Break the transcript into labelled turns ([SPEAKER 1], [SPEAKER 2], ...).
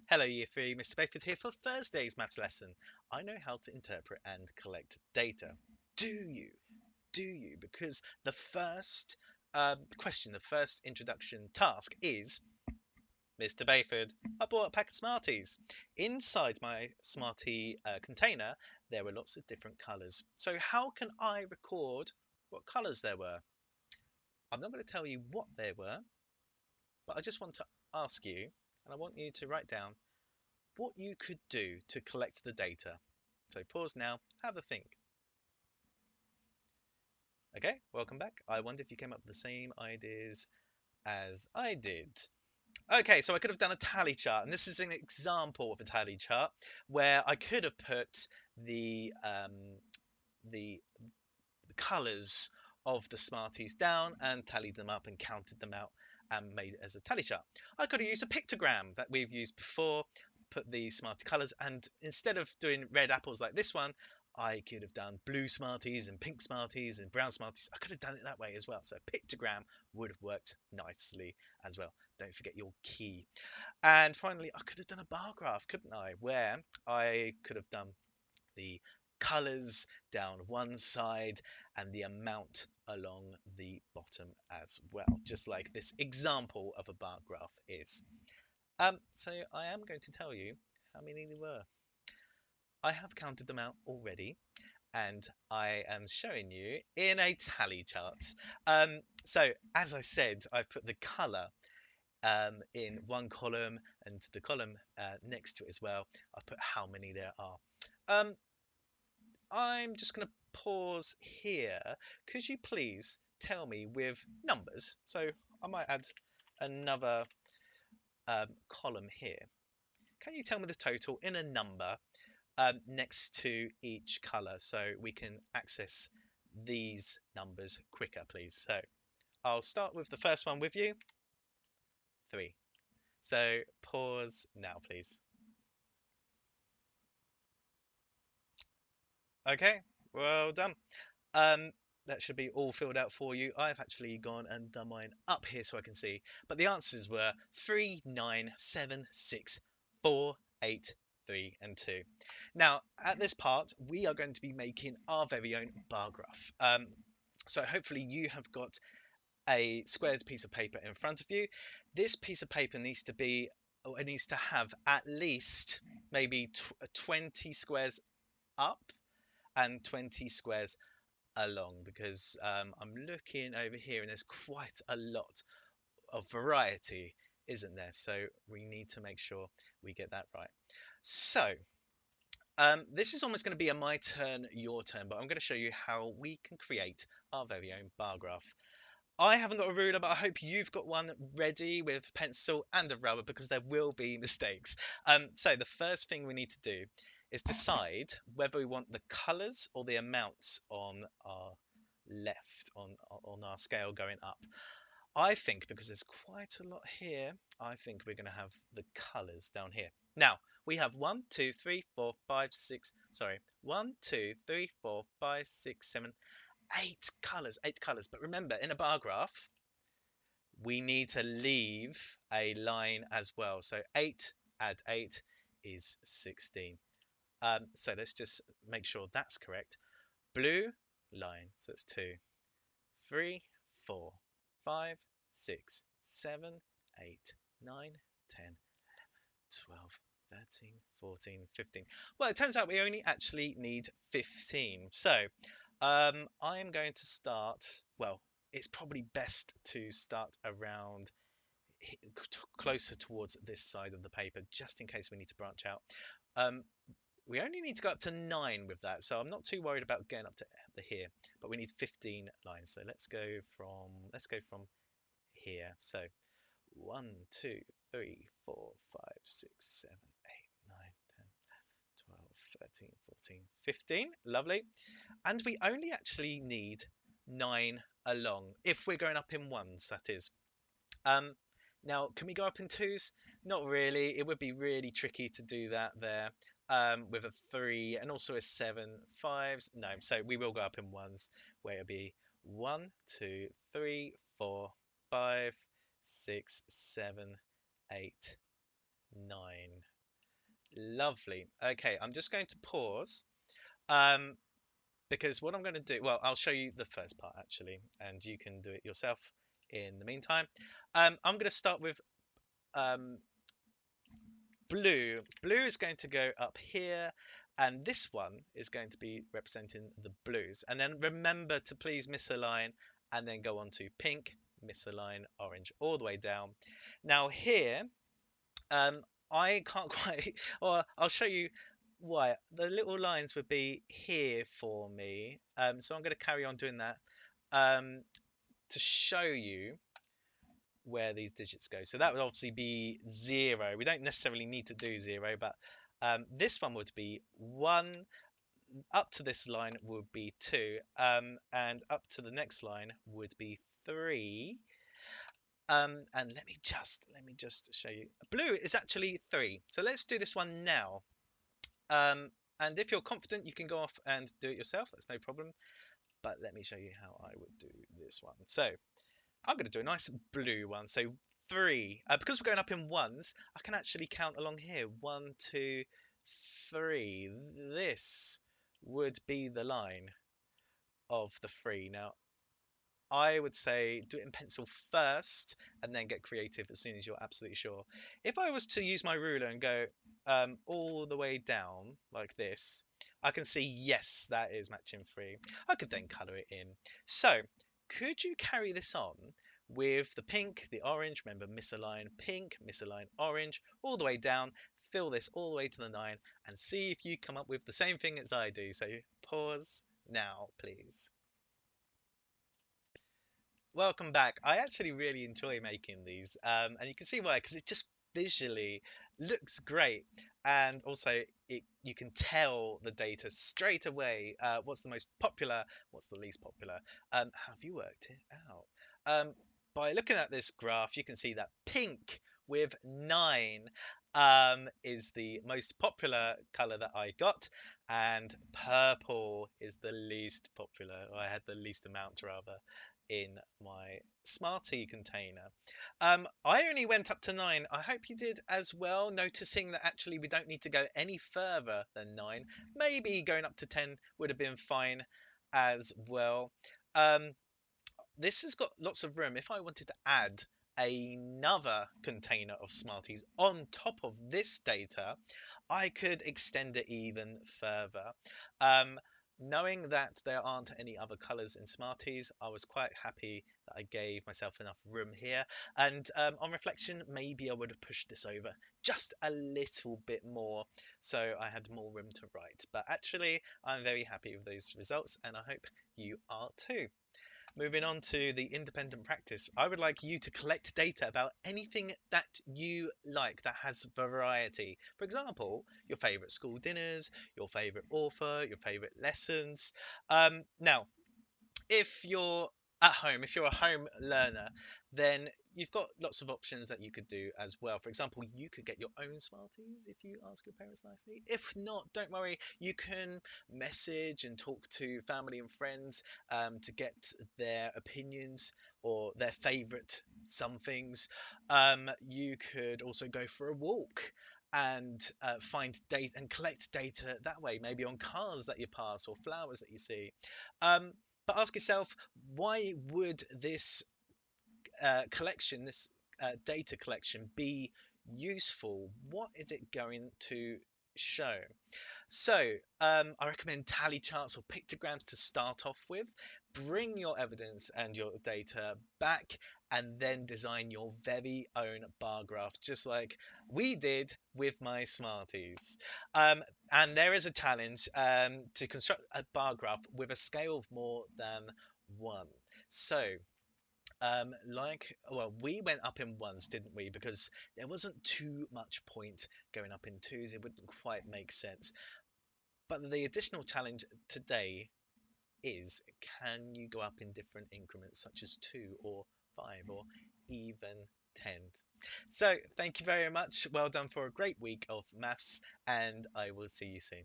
[SPEAKER 1] Hello, Year 3, Mr. Bayford here for Thursday's maths lesson. I know how to interpret and collect data. Do you? Do you? Because the first question, the first introduction task is Mr. Bayford, I bought a pack of Smarties. Inside my Smartie container, there were lots of different colours. So, how can I record what colours there were? I'm not going to tell you what they were, but I just want to ask you, and I want you to write down what you could do to collect the data. So pause now, have a think. Okay, welcome back. I wonder if you came up with the same ideas as I did. Okay, so I could have done a tally chart, and this is an example of a tally chart where I could have put the colours of the Smarties down and tallied them up and counted them out and made it as a tally chart. I could have used a pictogram that we've used before, put the Smartie colours, and instead of doing red apples like this one, I could have done blue Smarties and pink Smarties and brown Smarties. I could have done it that way as well. So a pictogram would have worked nicely as well. Don't forget your key. And finally, I could have done a bar graph, couldn't I? Where I could have done the colors down one side and the amount along the bottom as well, just like this example of a bar graph is. So I am going to tell you how many there were. I have counted them out already, and I am showing you in a tally chart. So as I said, I put the color in one column, and the column next to it as well, I put how many there are. Um, I'm just going to pause here. Could you please tell me with numbers? So I might add another column here. Can you tell me the total in a number next to each colour so we can access these numbers quicker, please? So I'll start with the first one with you. 3. So pause now, please. Okay, well done. Um, that should be all filled out for you. I've actually gone and done mine up here so I can see. But the answers were 3, 9, 7, 6, 4, 8, 3, and 2. Now, at this part, we are going to be making our very own bar graph. So hopefully you have got a squared piece of paper in front of you. This piece of paper needs to be, or it needs to have at least maybe 20 squares up and 20 squares along, because I'm looking over here and there's quite a lot of variety, isn't there? So we need to make sure we get that right. So this is almost going to be a my turn, your turn, but I'm going to show you how we can create our very own bar graph. I haven't got a ruler, but I hope you've got one ready with pencil and a rubber, because there will be mistakes. So the first thing we need to do is decide whether we want the colours or the amounts on our left on our scale going up. I think because there's quite a lot here, I think we're going to have the colours down here. Now, we have 1, 2, 3, 4, 5, 6, sorry, 1, 2, 3, 4, 5, 6, 7, 8 colours, 8 colours. But remember, in a bar graph, we need to leave a line as well. So 8 add 8 is 16. So let's just make sure that's correct. Blue line, so it's 2, 3, 4, 5, 6, 7, 8, 9, 10, 11, 12, 13, 14, 15. Well, it turns out we only actually need 15. So I'm going to start, well, it's probably best to start around closer towards this side of the paper, just in case we need to branch out. We only need to go up to 9 with that, so I'm not too worried about getting up to here, but we need 15 lines. So let's go from here. So 1, 2, 3, 4, 5, 6, 7, 8, 9, 10, 12, 13, 14, 15. Lovely. And we only actually need 9 along, if we're going up in ones, that is. Now, can we go up in twos? Not really. It would be really tricky to do that there with a 3 and also a 7, 5s. No, so we will go up in ones, where it'll be 1, 2, 3, 4, 5, 6, 7, 8, 9. Lovely. Okay, I'm just going to pause. Um, because what I'm going to do, well, I'll show you the first part actually, and you can do it yourself in the meantime. I'm going to start with um, blue. Blue is going to go up here, and this one is going to be representing the blues. And then remember to please misalign, and then go on to pink, misalign, orange, all the way down. Now here, um, I can't quite, or I'll show you why. The little lines would be here for me. So I'm going to carry on doing that to show you where these digits go. So that would obviously be 0. We don't necessarily need to do 0, but this one would be 1. Up to this line would be 2, and up to the next line would be 3. And let me just show you. Blue is actually 3. So let's do this one now. And if you're confident, you can go off and do it yourself. That's no problem. But let me show you how I would do this one. So I'm going to do a nice blue one. So 3. Because we're going up in ones, I can actually count along here. 1, 2, 3. This would be the line of the 3. Now, I would say do it in pencil first and then get creative as soon as you're absolutely sure. If I was to use my ruler and go all the way down like this, I can see, yes, that is matching 3. I could then colour it in. So, could you carry this on with the pink, the orange, remember misalign pink, misalign orange, all the way down, fill this all the way to the 9, and see if you come up with the same thing as I do. So, pause now, please. Welcome back. I actually really enjoy making these, and you can see why, because it just visually looks great, and also you can tell the data straight away. What's the most popular, what's the least popular. Have you worked it out? By looking at this graph, you can see that pink with 9 is the most popular color that I got, and purple is the least popular, or I had the least amount rather, in my Smarty container. I only went up to 9. I hope you did as well, noticing that actually we don't need to go any further than 9. Maybe going up to 10 would have been fine as well. This has got lots of room. If I wanted to add another container of Smarties on top of this data, I could extend it even further. Knowing that there aren't any other colours in Smarties, I was quite happy that I gave myself enough room here. And on reflection, maybe I would have pushed this over just a little bit more, so I had more room to write. But actually, I'm very happy with those results, and I hope you are too. Moving on to the independent practice, I would like you to collect data about anything that you like that has variety. For example, your favourite school dinners, your favourite author, your favourite lessons. Now, if you're at home, if you're a home learner, then you've got lots of options that you could do as well. For example, you could get your own Smarties if you ask your parents nicely. If not, don't worry, you can message and talk to family and friends to get their opinions or their favorite somethings. You could also go for a walk and find data and collect data that way, maybe on cars that you pass or flowers that you see. But ask yourself, why would this collection, this data collection, be useful? What is it going to show? So I recommend tally charts or pictograms to start off with. Bring your evidence and your data back, and then design your very own bar graph, just like we did with my Smarties. And there is a challenge to construct a bar graph with a scale of more than 1. So well, we went up in ones, didn't we? Because there wasn't too much point going up in twos. It wouldn't quite make sense. But the additional challenge today is, can you go up in different increments, such as 2 or 5 or even 10? So thank you very much. Well done for a great week of maths, and I will see you soon.